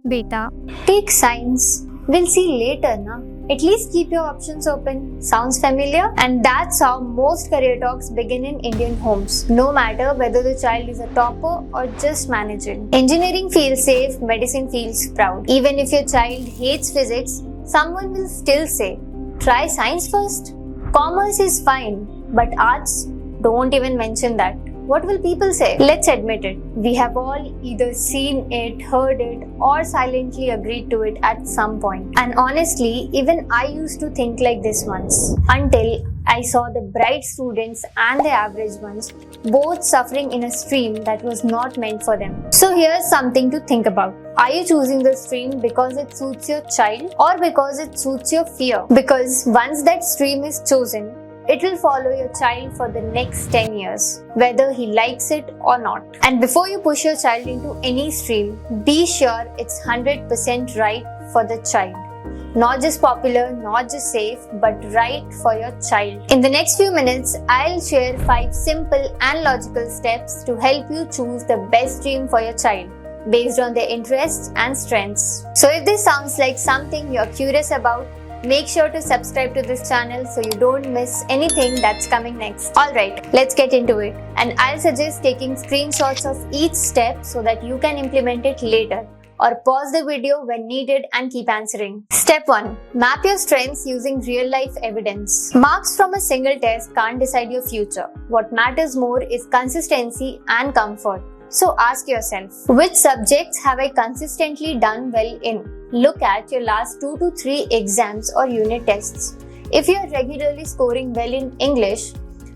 Beta. Take science. We'll see later, na? At least keep your options open. Sounds familiar? And that's how most career talks begin in Indian homes, no matter whether the child is a topper or just managing. Engineering feels safe, medicine feels proud. Even if your child hates physics, someone will still say, try science first. Commerce is fine, but arts, don't even mention that. What will people say? Let's admit it. We have all either seen it, heard it, or silently agreed to it at some point. And honestly, even I used to think like this once. Until I saw the bright students and the average ones both suffering in a stream that was not meant for them. So here's something to think about. Are you choosing the stream because it suits your child or because it suits your fear? Because once that stream is chosen, it will follow your child for the next 10 years, whether he likes it or not. And before you push your child into any stream, be sure it's 100% right for the child. Not just popular, not just safe, but right for your child. In the next few minutes, I'll share 5 simple and logical steps to help you choose the best stream for your child, based on their interests and strengths. So if this sounds like something you're curious about, make sure to subscribe to this channel so you don't miss anything that's coming next. Alright, let's get into it. And I'll suggest taking screenshots of each step so that you can implement it later. Or pause the video when needed and keep answering. Step 1. Map your strengths using real-life evidence. Marks from a single test can't decide your future. What matters more is consistency and comfort. So ask yourself, which subjects have I consistently done well in? Look at your last 2 to 3 exams or unit tests. If you are regularly scoring well in English,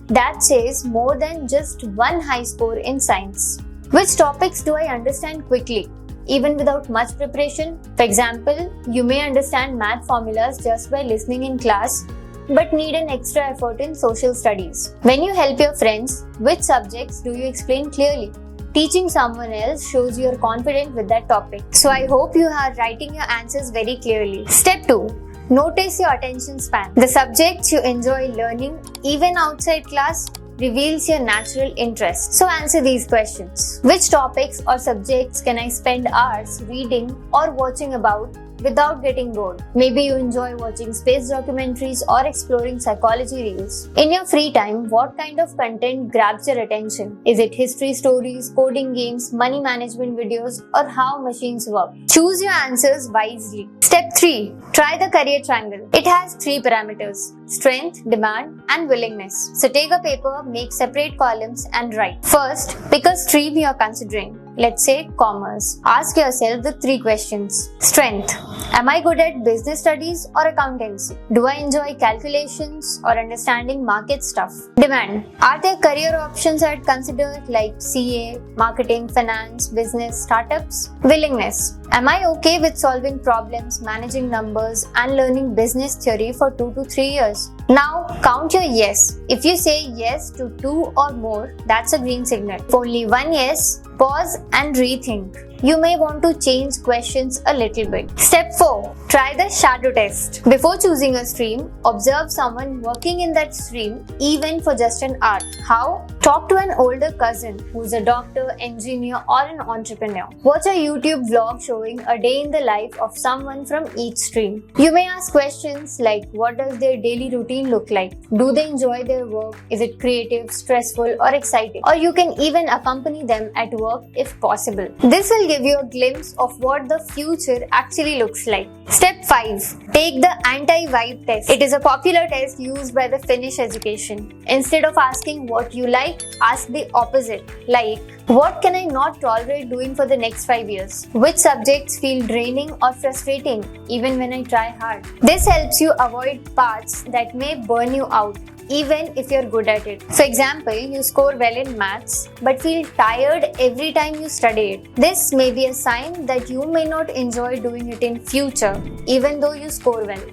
that says more than just one high score in science. Which topics do I understand quickly, even without much preparation? For example, you may understand math formulas just by listening in class, but need an extra effort in social studies. When you help your friends, which subjects do you explain clearly? Teaching someone else shows you are confident with that topic. So I hope you are writing your answers very clearly. Step 2. Notice your attention span. The subjects you enjoy learning, even outside class, reveals your natural interest. So answer these questions. Which topics or subjects can I spend hours reading or watching about without getting bored? Maybe you enjoy watching space documentaries or exploring psychology reels. In your free time, what kind of content grabs your attention? Is it history stories, coding games, money management videos, or how machines work? Choose your answers wisely. Step 3. Try the career triangle. It has 3 parameters: strength, demand, and willingness. So take a paper, make separate columns, and write. First, pick a stream you are considering. Let's say commerce. Ask yourself the 3 questions. Strength. Am I good at business studies or accountancy? Do I enjoy calculations or understanding market stuff? Demand. Are there career options I'd consider like CA, marketing, finance, business, startups? Willingness. Am I okay with solving problems, managing numbers, and learning business theory for 2 to 3 years? Now, count your yes. If you say yes to 2 or more, that's a green signal. If only one yes, pause and rethink. You may want to change questions a little bit. Step 4. Try the shadow test. Before choosing a stream, observe someone working in that stream even for just an hour. How? Talk to an older cousin who's a doctor, engineer, or an entrepreneur. Watch a YouTube vlog showing a day in the life of someone from each stream. You may ask questions like, what does their daily routine look like? Do they enjoy their work? Is it creative, stressful, or exciting? Or you can even accompany them at work if possible. This will give you a glimpse of what the future actually looks like. Step 5. Take the anti-vibe test. It is a popular test used by the Finnish education. Instead of asking what you like, ask the opposite. Like, what can I not tolerate doing for the next 5 years? Which subjects feel draining or frustrating even when I try hard? This helps you avoid paths that may burn you out, even if you're good at it. For example, you score well in maths but feel tired every time you study it. This may be a sign that you may not enjoy doing it in future, even though you score well.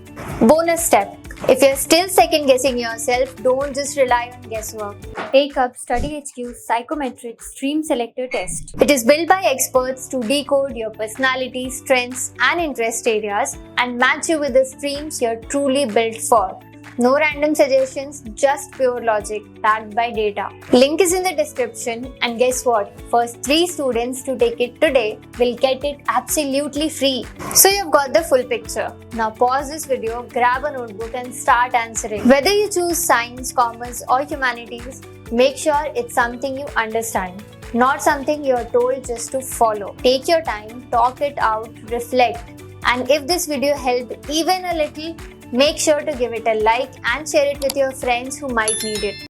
Bonus step. If you're still second guessing yourself, don't just rely on guesswork. Take up StudyHQ's Psychometric Stream Selector test. It is built by experts to decode your personality, strengths, and interest areas and match you with the streams you're truly built for. No random suggestions, just pure logic backed by data. Link is in the description, and guess what? First 3 students to take it today will get it absolutely free. So you've got the full picture. Now pause this video, grab a notebook and start answering. Whether you choose science, commerce or humanities, make sure it's something you understand, not something you're told just to follow. Take your time, talk it out, reflect. And if this video helped even a little, make sure to give it a like and share it with your friends who might need it.